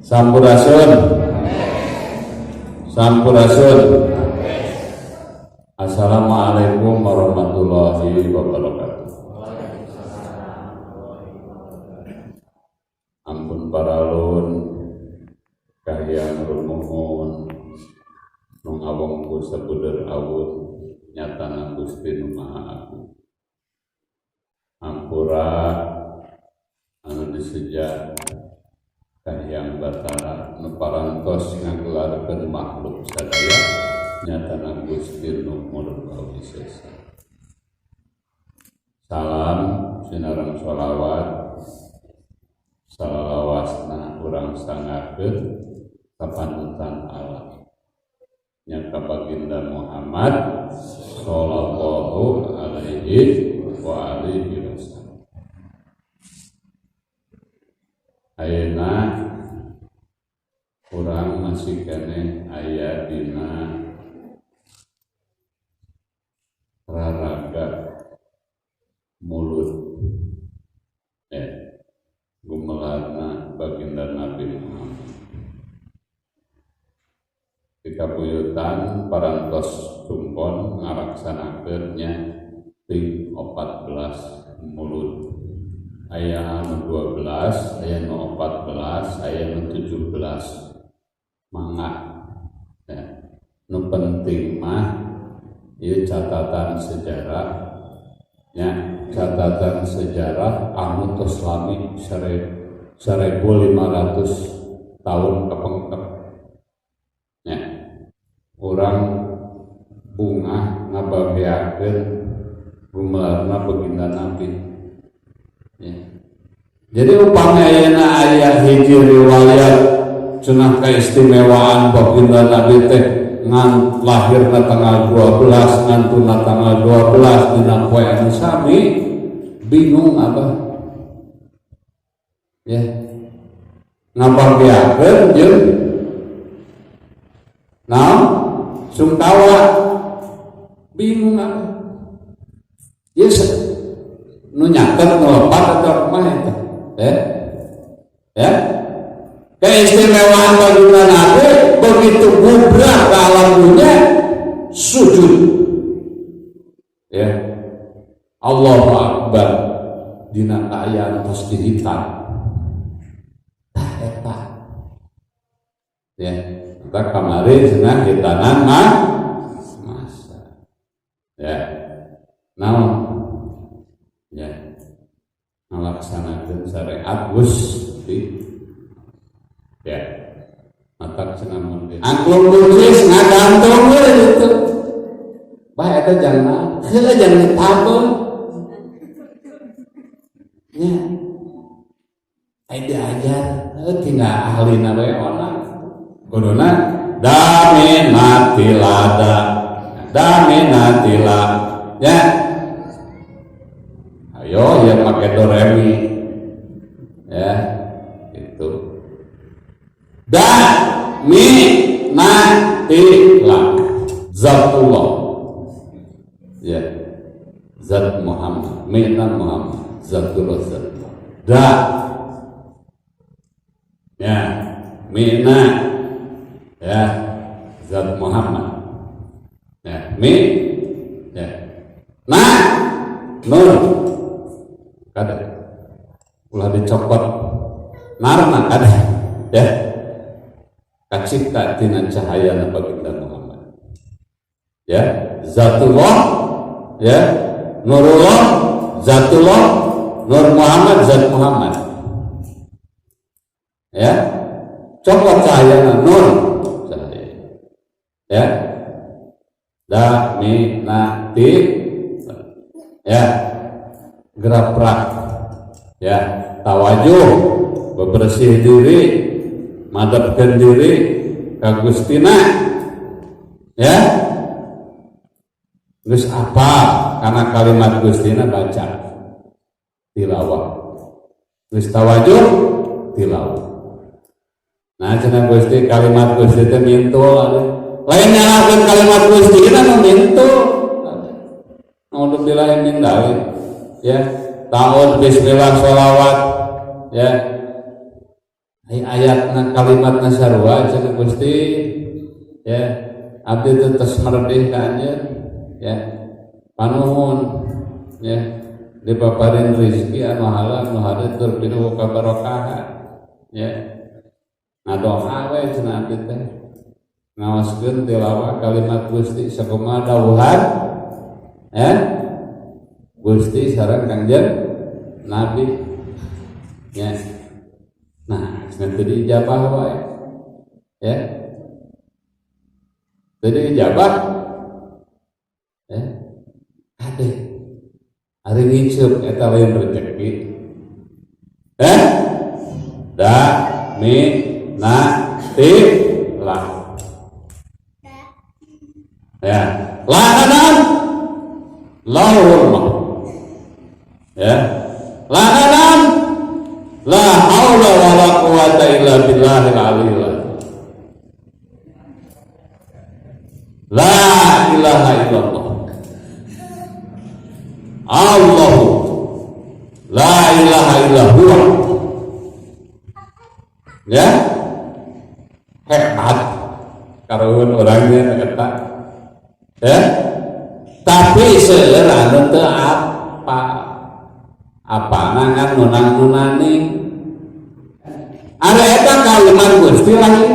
Sampurasun. Sampurasun. Assalamualaikum warahmatullahi wabarakatuh. Ampun paralun kahiyang rumuhun nung awongku sabuder awut nyatana Gusti nu Maha Agung. Ampura anu disejak kahiyang batara nu parantos ngagelarkeun makhluk sadaya nyatana Gusti nu Maha Esa. Salam sinareng sholawat salawasna urang sangakeun ka panutan Allah nya ka baginda Muhammad sallallahu alaihi wa alihi wasallam. Ayeuna urang masih kene aya dina raraga mulut gumelarna baginda Nabi Muhammad. Di kabuyutan parantos tumpon ngalaksanakeunnya ting 14 mulut. Aya nu 12, aya nu 14, aya nu 17 mangga. Nu penting mah ieu catatan sejarah nya, catatan sejarah anu tos lami 1500 tahun kepengker nya. Urang bunga ngababeakeun gumelarna baginda Nabi ya. Jadi upami ayeuna aya hiji riwayat cenah keistimewaan baginda Nabi teh ngan lahirna tanggal 12 ngantuna tanggal 12 dina poe anu sami, bingung abah ya ngababeakeun jeung naon sungkawa bingung abah yes nu nyatet nu lepat atau mah eta ya keistimewaan baginda Nabi begitu gubrak ke alam dunia sujud ya Allahu Akbar dina aya tos dihitam tah eta ya kita kamari cenah hitanan mah masa ya naon ya ngalaksanakeun syariat Gusti ya matak cenah mun angklung kuncis ngagantung we gitu bae eta jangan heula jangan ditabung ya ai diajar tinggal ahlina we ona kuduna daminatilada ya ayo ya pakai do re mi ya itu daminatila zatullah ya zat Muhammad mina Muhammad zatullah zatullah da ya mina ya zat Muhammad ya mi ya na nur kada ulah dicopot narna kada ya kacipta tina cahaya baginda Muhammad ya zatullah ya nurullah zatullah nur Muhammad zat Muhammad ya copot cahaya nur cahaya ya daminati ya gerak-gerak ya tawajuh bebersih diri, madepkeun diri ka Gustina, ya. Terus apa? Karena kalimat Gustina baca tilawah. Terus tawajuh tilawah. Nah, cenah Gusti kalimat Gusti teh mintul. Lain nyalakeun kalimat Gustina nu mintul. Alhamdulillah min dalil. Ya, tahun bismillah sholawat. Ya. Ayatna kalimatna sarua cenah Gusti. Ya, abdi teh tos meredih ka anjeun. Ya. Panuhun. Ya. Dipaparin rezeki anu halal anu hade tur pinuh ka barokah. Ya. Nah doa we cenah abdi teh ngawaskeun tilawah kalimat Gusti sakumaha dawuhan ya Gusti sareng Kangjeng Nabi ya. Nah cenah dijabah wae ya. Jadi dijabah ya. Ade ari ngiceup eta lain rezeki da mi lah ya lahanan lahul ya lahanan la haula wala quwata illa billahil aliyil la ilaha illallah Allahu la ilaha illallah ya hebat karuhun orangnya eta ya tapi seueur anu teu apa nangan nunang-nunani ada eta kalimat Gusti lain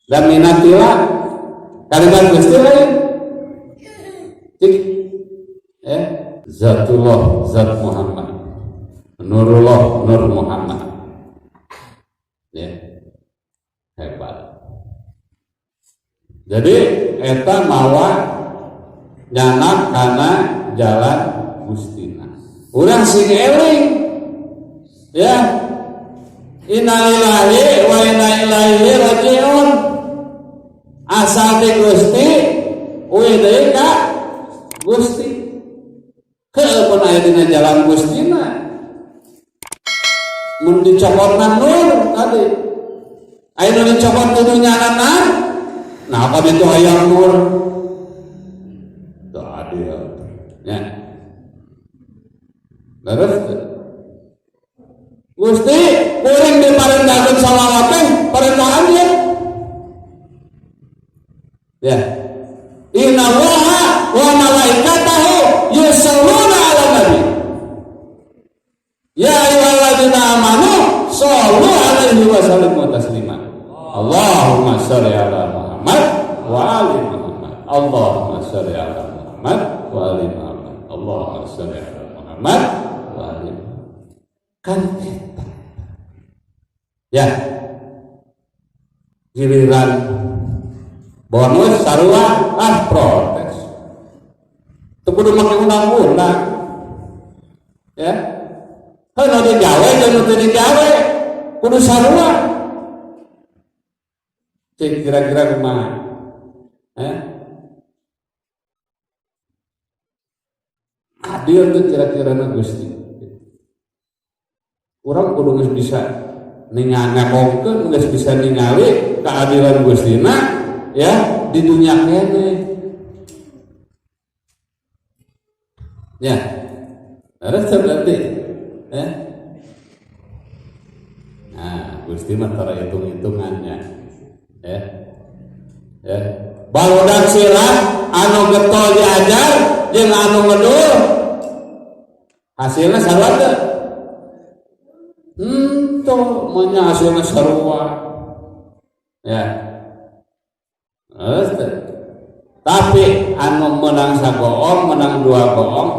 dan minatila kalimat Gusti lain cik ya zatullah zat Muhammad nurullah nur Muhammad ya hebat. Jadi eta mawa nyanak kana jalan Gustina. Urang sing eling ya innalillahi wa inna ilaihi rajiun. Asal ti Gusti uih deui ka Gusti. Keun aya dina jalan Gustina. Mun dicopotna nur tadi aya nu dicopot kudu nyalanan nah apa itu aya nur teu adil ya leres Gusti kuring diparendakeun salawat teh parendahan ya inna allaha wa malaikatahu yusholluna 'alan nabi ya ayyuhalladzina amanu shollu 'alaihi wa sallimu taslima Allahumma sholli 'ala Muhammad wa ali Muhammad Allahumma sholli 'ala Muhammad wa ali Muhammad Allahumma sholli 'ala Muhammad wa ali Muhammad kan kita ya giliran bonus sarua protes teu kudu make undang-undang ya heuh digawe jeung teu digawe kudu sarua cek kira-kira kumaha adil teu kira-kira na Gusti urang kudu geus bisa ngomongkeun geus bisa ningali keadilan Gustina ya di dunia kene ya harus berarti ya nah Gusti mah tara hitung-hitungannya ya barudak silat anu getol diajar jeung anu ngedul hasilna sarua teu tuh maunya hasilnya sarua ya tapi anu menang sagoong menang dua goong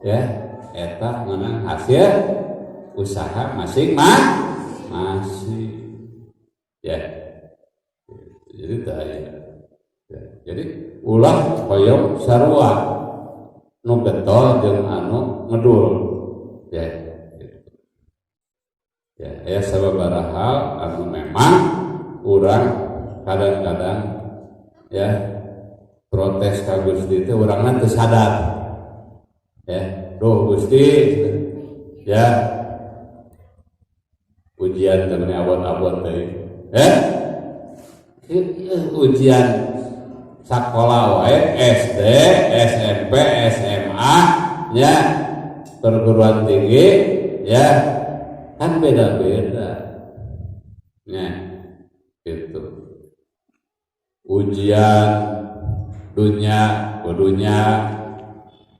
ya eta menang hasil usaha masing-masing ya jadi ya. Jadi ulah hoyong sarua nu getol jeung anu ngedul ya ya sababaraha hal anu memang urang kadang-kadang ya protes ka Gusti teh urangna teu sadar ya duh Gusti ya ujian temen abot-abot teh ujian sakola wae SD, SMP, SMA ya perguruan tinggi ya kan beda-beda ya gitu ujian dunia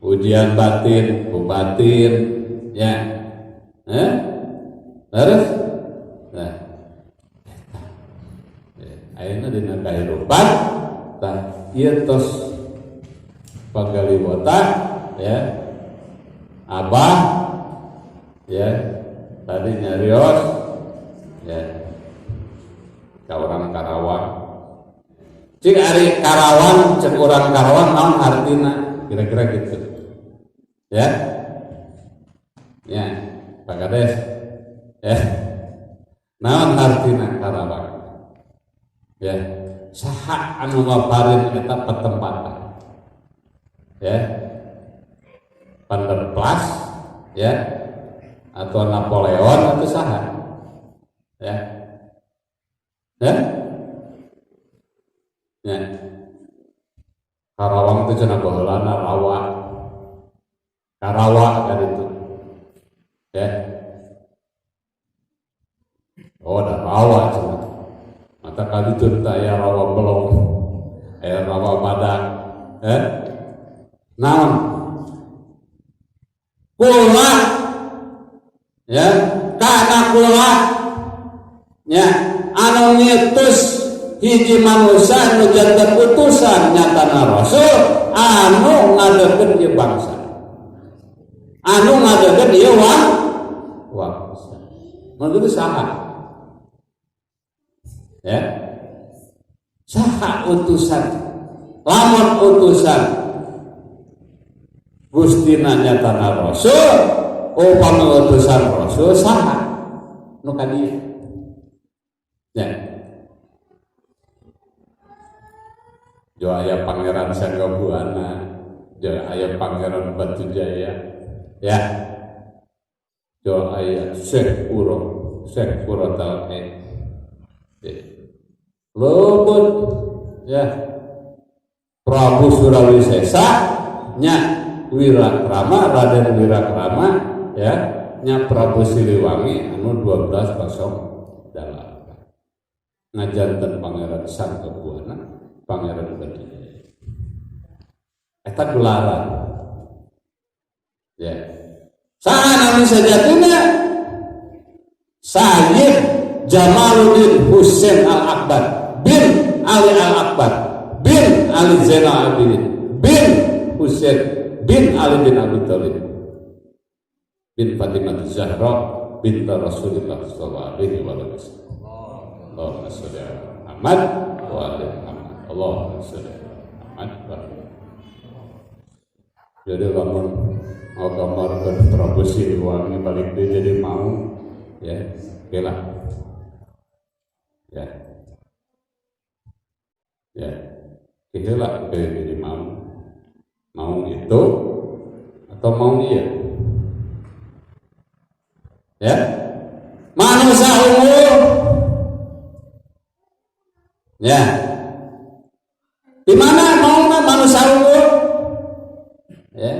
ujian batin ku batin ya terus nah ayeuna dina kahirupan tah ieu tos pagaliwota ya abah ya tadi nyarios ya ka urang Karawang cik ari Karawang cek urang Karawang naon artina kira-kira gitu ya Pak Kades ya naon artina Karawang ya saha anu maparin eta petempatan ya Vanderplas ya atau Napoleon atau saha ya Karawang itu cenah baheulana rawa Karawa kan itu ya ada rawa cenah mata kali itu aya rawa belong aya rawa badak naon kula ya kana kula ya anu ngitus hiji manusia anu janten utusan nyatana rasul anu ngadegeun ieu bangsa anu ngadegeun ieu bangsa mun kitu saha ya saha utusan lamun utusan Gustina nyatana rasul upami utusan rasul saha nu kadieu ya jo aya Pangeran Sanggabuana jo aya Pangeran Batujaya ya jo aya Syekh Puro Talke luput ya Prabu Surawisesa nya Wirakrama Raden Wirakrama ya nya Prabu Siliwangi anu 1208 ngajanten Pangeran Sanggabuana Pangeran Batujaya eta gelaran ya saha anu sajatina Sayyid Jamaluddin Husain Al-Akbar bin Ali Al-Akbar bin Ali Zainal Abidin bin Husain bin Ali bin Abi Thalib bin Fatimah Zahra binti Rasulullah sallallahu alaihi wasallam Allahumma shalli ala Muhammad wa ala Muhammad Allahumma shalli ala Muhammad wa ala jadi lamun mau kamar ke Prabu Siliwangi balik dia jadi mau ya kela ya kela jadi mau itu atau mau iya ya manusia umur ya di mana mau manusia umur ya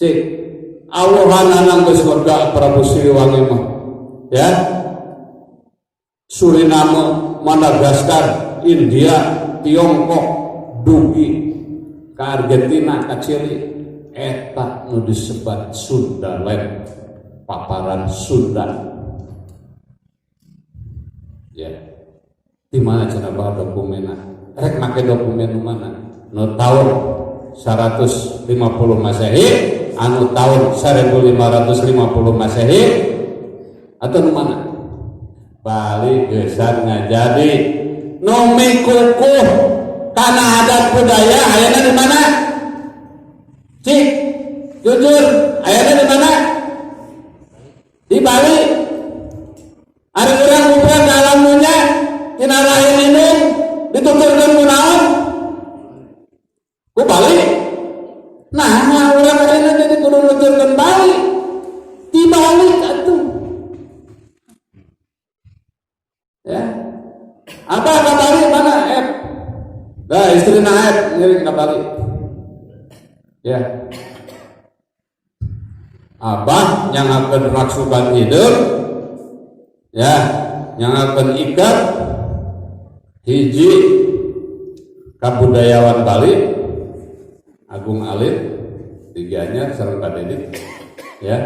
cik Allahan geus surga Prabu Siliwangi mah ya Suriname Madagaskar India Tiongkok dugi ke Argentina ke Chili eta nu disebat Sunda Land paparan Sunda ya di mana cenah bae dokumenna rek make dokumen mana nu tahun 150 Masehi anu tahun 1550 Masehi atau nu mana balik geusar ngajadi nu mikukuh kana adat budaya ayeuna di mana cik jujur ayeuna di mana di Bali istri naik ngiring ke Bali. Ya. Abah yang akan raksukan hidup, ya, yang akan ikat hiji kabudayawan Bali, Agung Alit, tiganya sareng Pak Dedi, ya,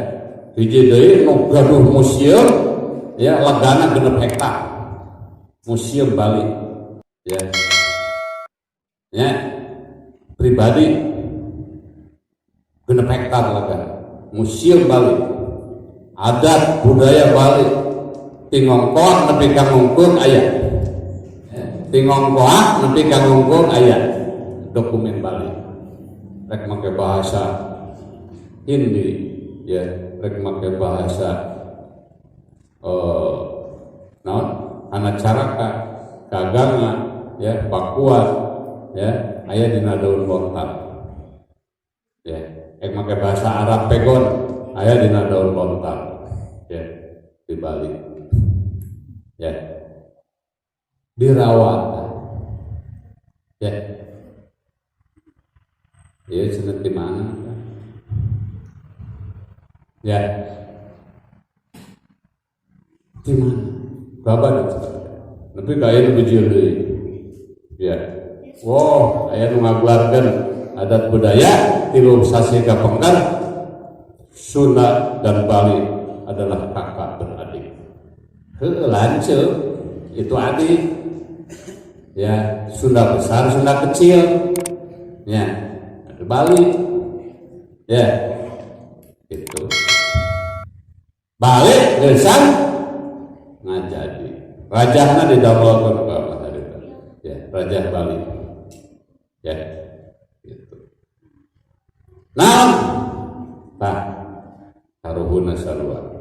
hiji deui nu gaduh museum, ya, legana 6 hektar, museum Bali, ya, pribadi 6 hektar legana, museum Bali, adat budaya Bali, tingongkoak nepi ka ngungkung aya, tingongkoak nepi ka ngungkung aya, dokumen Bali, rek make bahasa Hindi, ya, rek make bahasa naon Anacaraka, Kaganga, ya, Pakuat, ya, aya dina daun lontar, ya, rek make bahasa Arab pegon aya dina daun lontar, ya, di Bali, ya, dirawat, ya, ya, cenah di mana, ya, di mana, kabar itu, tapi kaya nu bijil deui, ya, wow, aya nu ngagelarkeun adat budaya tilu sasi kapengker, Sunda dan Bali adalah kakak beradik. Lanceuk itu adik, ya, Sunda besar, Sunda kecil, ya, ada Bali, ya, itu. Bali gesan ngajadi, rajahna didamel ke bawah tadi, ya, Raja Bali, ya, gitu. Nah, karuhuna sarua.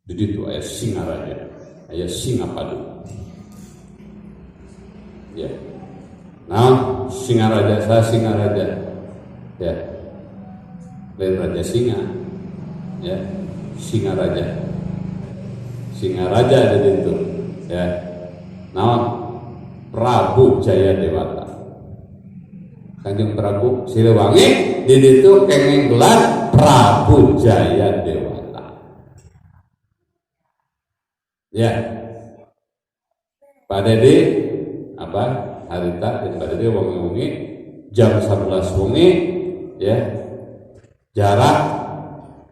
Di ditu aya Singaraja, aya Singapadu. Ya. Nah, Singaraja, ya. Lain Raja Singa. Ya. Singaraja ada di situ. Ya. Naon? Prabu Jaya Dewata. Kanjeng Prabu Siliwangi di situ kenging gelar Prabu Jaya Dewata. Ya, Pak Dedi, apa harita dan Pak Dedi wengi-wengi jam 11 wengi, ya, jarak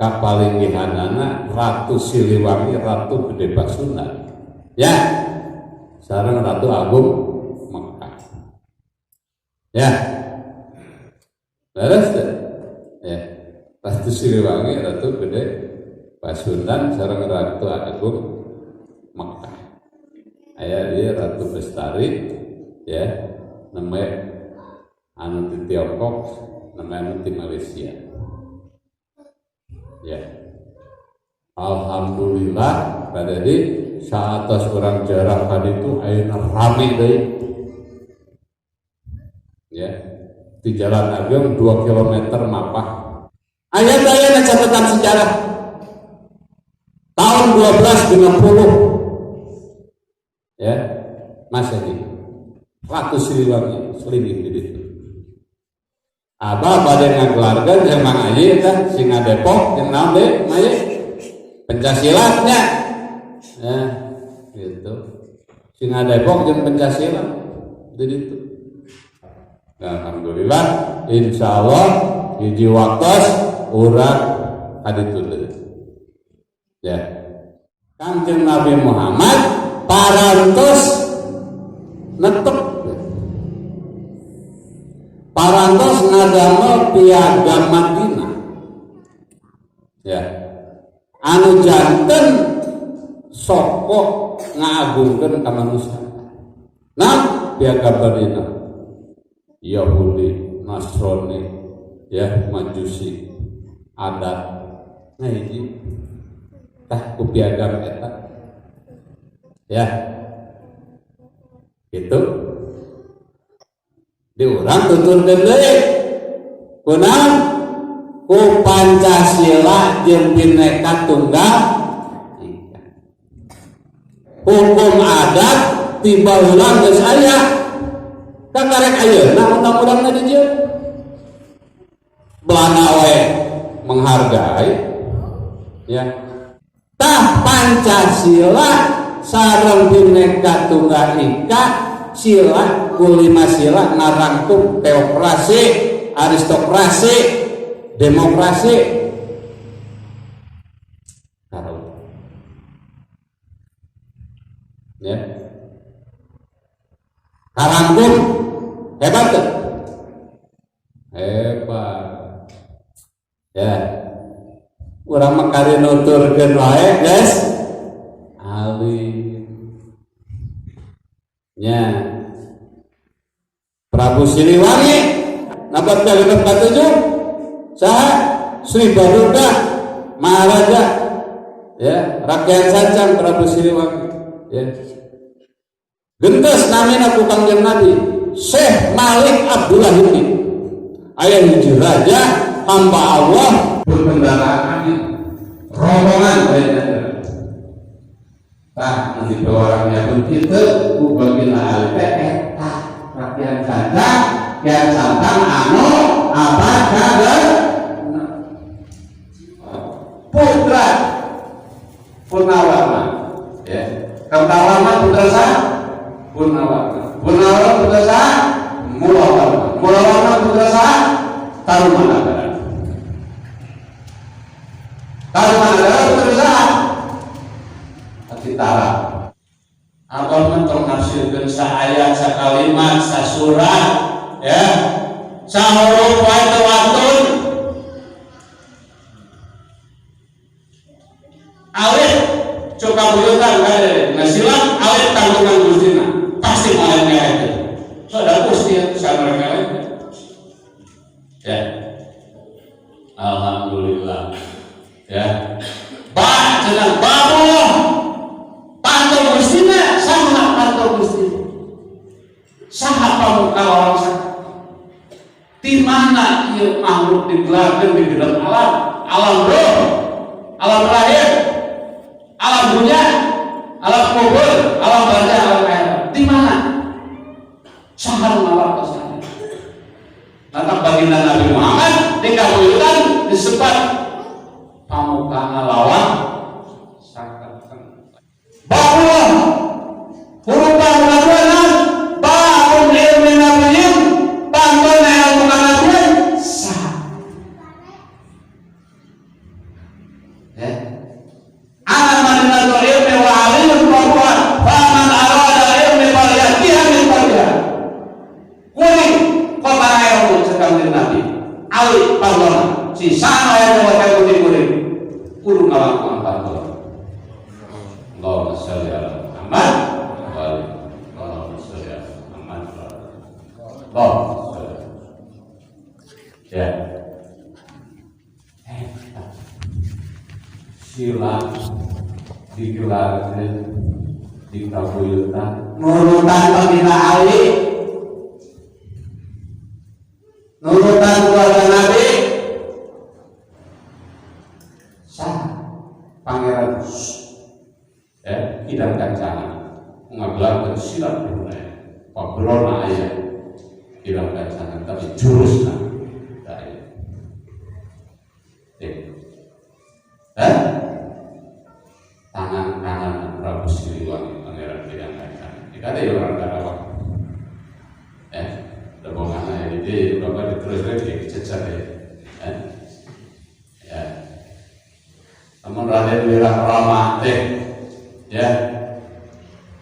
kapalinggihanana Ratu Siliwangi, Ratu Gede Pasundan, ya, sareng Ratu Agung Mekah, ya, terus, ya, Ratu Siliwangi, Ratu Gede Pasundan, sareng Ratu Agung Mekah. Aya dia Ratu Bestari, ya, namanya anu di Tiongkok, namanya anu di Malaysia. Ya. Alhamdulillah pada di saat orang jarang tadi itu ayeuna rame deui. Ya. Di Jalan Ageng 2 km mapah. Aya catatan sejarah. Tahun 1250, ya, Masehi, Ratu Siliwangi selingih di situ. Abah bade ngagelarkeun emang aye tah Singa Depok jeung naon deui maye Pencaksilatnya, ya, gitu. Singa Depok jeung Pencaksilat di situ. Alhamdulillah, insyaallah hiji waktos urang kaditu deui. Ya, Kanjeng Nabi Muhammad parantos netep, parantos ngadamel piagam Madinah, ya, anu janten sokok ngagungkeun ka manusia. Nah, piagam Madinah Yahudi, Nasrani, ya, Majusi, adat, nah ini tah ku piagam eta, ya, gitu. Di urang tuturkeun deui kunaon ku Pancasila jeung Bhinneka Tunggal Ika. Hukum adat tiba ulang geus aya kan karek ayeuna undang-undangna dijieun belana we menghargai ya tah Pancasila sareng Bhinneka Tunggal Ika sila kulima sila ngarangkum teokrasi aristokrasi demokrasi karo ya ngarangkum hebat tuh hebat ya urang mah kari nuturkeun wae guys alim nya Prabu Siliwangi nabat kalimat katujuh saha Sri Baduga Maharaja ya rakyat sancang Prabu Siliwangi ya gentes namina ku Kangjeng Nabi Syekh Malik Abdullah Hidi aya hiji raja hamba Allah berkendaraan rombongan tah nanti orangnya pun kita ku bagina LPE rakyat santang kian santang anu abad kader putra Purnawarna ya Kartawarna putra sah Purnawarna putra sah Mulawarna putra sah Tarumanagara putra sah Atitara atau mentong nafsirkeun saayat sakalimat sasurat ya sahuruf wae teu wantun awet coka buyutan kade ngasilang awet tanggungan Gustina pasti malah ngaete saudara Gusti samarga ya alhamdulillah ya ba cenah babuh pantau Gustina saha pantau Gustina saha pamuka orang saha di mana ieu makhluk digelarkeun di dalam alam roh alam lahir alam dunia alam kubur alam barzah alam akhirat di mana saha ngalap saha natap baginda Nabi Muhammad di kabuyutan disebut pamukana lawan bahwa hurufan laduanan ba'un ilmi nabiyin bantuan ilmu nabiyin sah ya alaman natul ilmi wa alimul bahwa faman arada ilmi faliyatiha min faliha kuning kota ilmu sekalian nabi ali pardona si sana yang mewakil kuning kudu ngalakuan pardona Allahumma sholli ala Muhammad wa ali Allahumma sholli ala Muhammad wa ali Allahumma sholli ya sila digelarkeun di kabuyutan nurutan pembina Ali nurutan keluarga Nabi sah Pangeran ya hidang kancana mengagelarkeun silat Brunei pabrona aya hidang kancana tapi jurusna teu aya tangan kanan Prabu Siliwangi Pangeran hidang kancana dikata ya orang Karawang lebongan aya di dieu bapak diterus lagi cecer ya namun Raden Wirakrama teh ya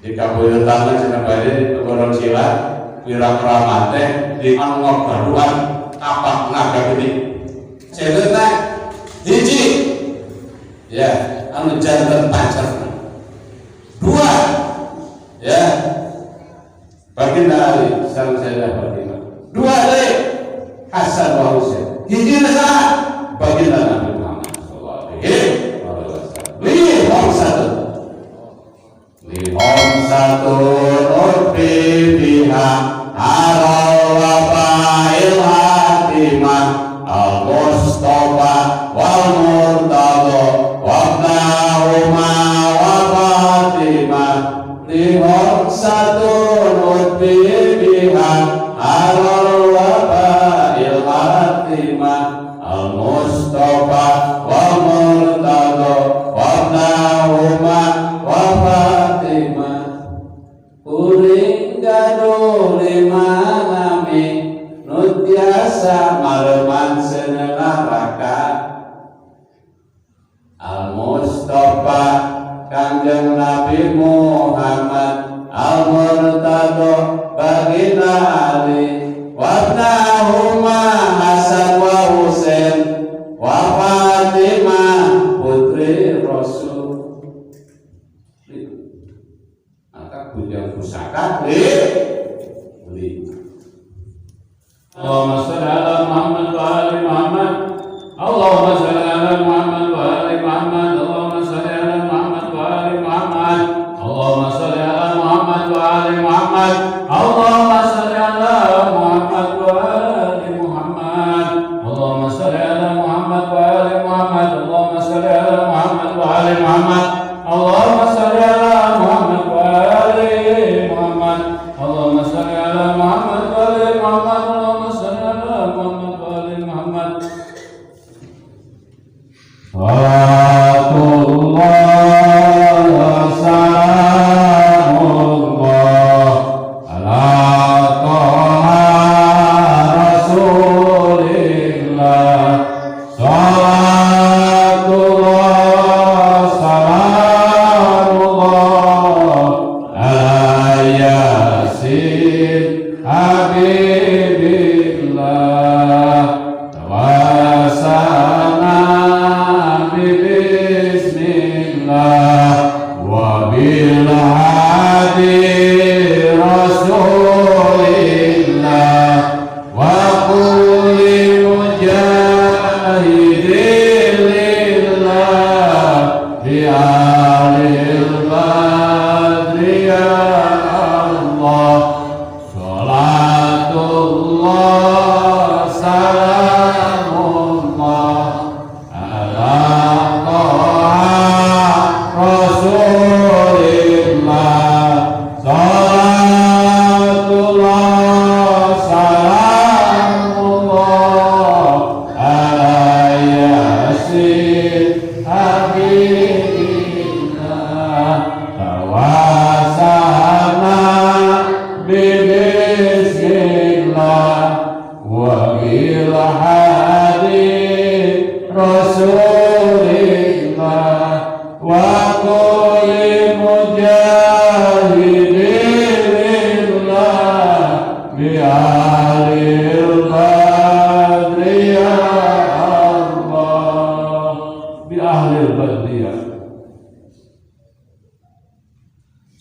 di kabuyutan cenah bade Gorong Sila Wirakrama teh di anu ngabaruan tapak naga gede ceuleuh hiji ya anu janten pacar dua ya baginda Ali sareng Sayyidah Fatimah dua deui Hasan wa Husain hiji saha baginda Nabi Muhammad sallallahu alaihi wasallam lihong satu urfi biha haral wabail hatimah al-mustafa wal murtadha wabnahuma wa fatimah lihong satu urfi biha Mustafa Kanjeng Nabi Muhammad Al-Murtado Baginda Ali wabnahuma Hasan wa Husain wa Fatimah putri Rasul. Maka punya pusaka beli. Allahumma shalli ala Muhammad wa ali Muhammad. Allahumma shalli ala Muhammad wa ali Muhammad. Allahumma shalli ala Muhammad wa ali Muhammad. Allahumma shalli ala Muhammad wa ali Muhammad. Allahumma shalli ala Muhammad wa ali Muhammad. Allahumma shalli ala Muhammad wa ali Muhammad. Allahumma shalli ala Muhammad wa ali Muhammad. Allahumma shalli ala Muhammad wa ali Muhammad. Allahumma shalli ala Muhammad wa ali Muhammad. Allahumma shalli ala Muhammad wa ali Muhammad.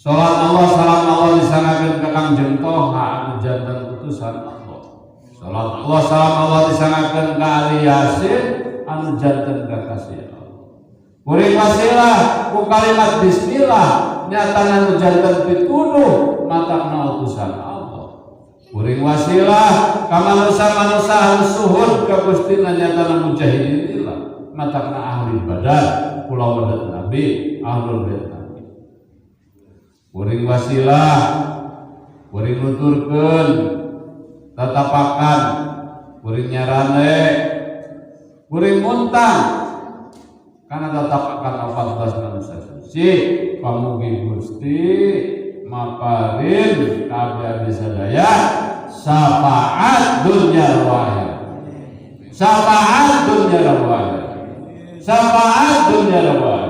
Salat Allah salam Allah disanakeun ka Kangjeng Toha anu janten utusan Allah. Salat Allah salam Allah disanakeun ka Ali Yasin anu janten kekasih Allah. Kuring wasilah ku kalimat bismillah nyatan anu janten pituduh matangna utusan Allah. Kuring wasilah ka manusia-manusia anu suhud ka Gustina nyatan mujahidin lillah matangna ahli badan kula wedet Nabi ahlul bait. Kuring wasilah, kuring nuturkeun tatapakan, kuring nyarane, kuring muntang, karena tatapakan afatas manusia suci, pamugi Gusti maparin kabeh sadaya syafaat dunya wa akhirat. Syafaat dunya wa akhirat. Syafaat dunya wa akhirat.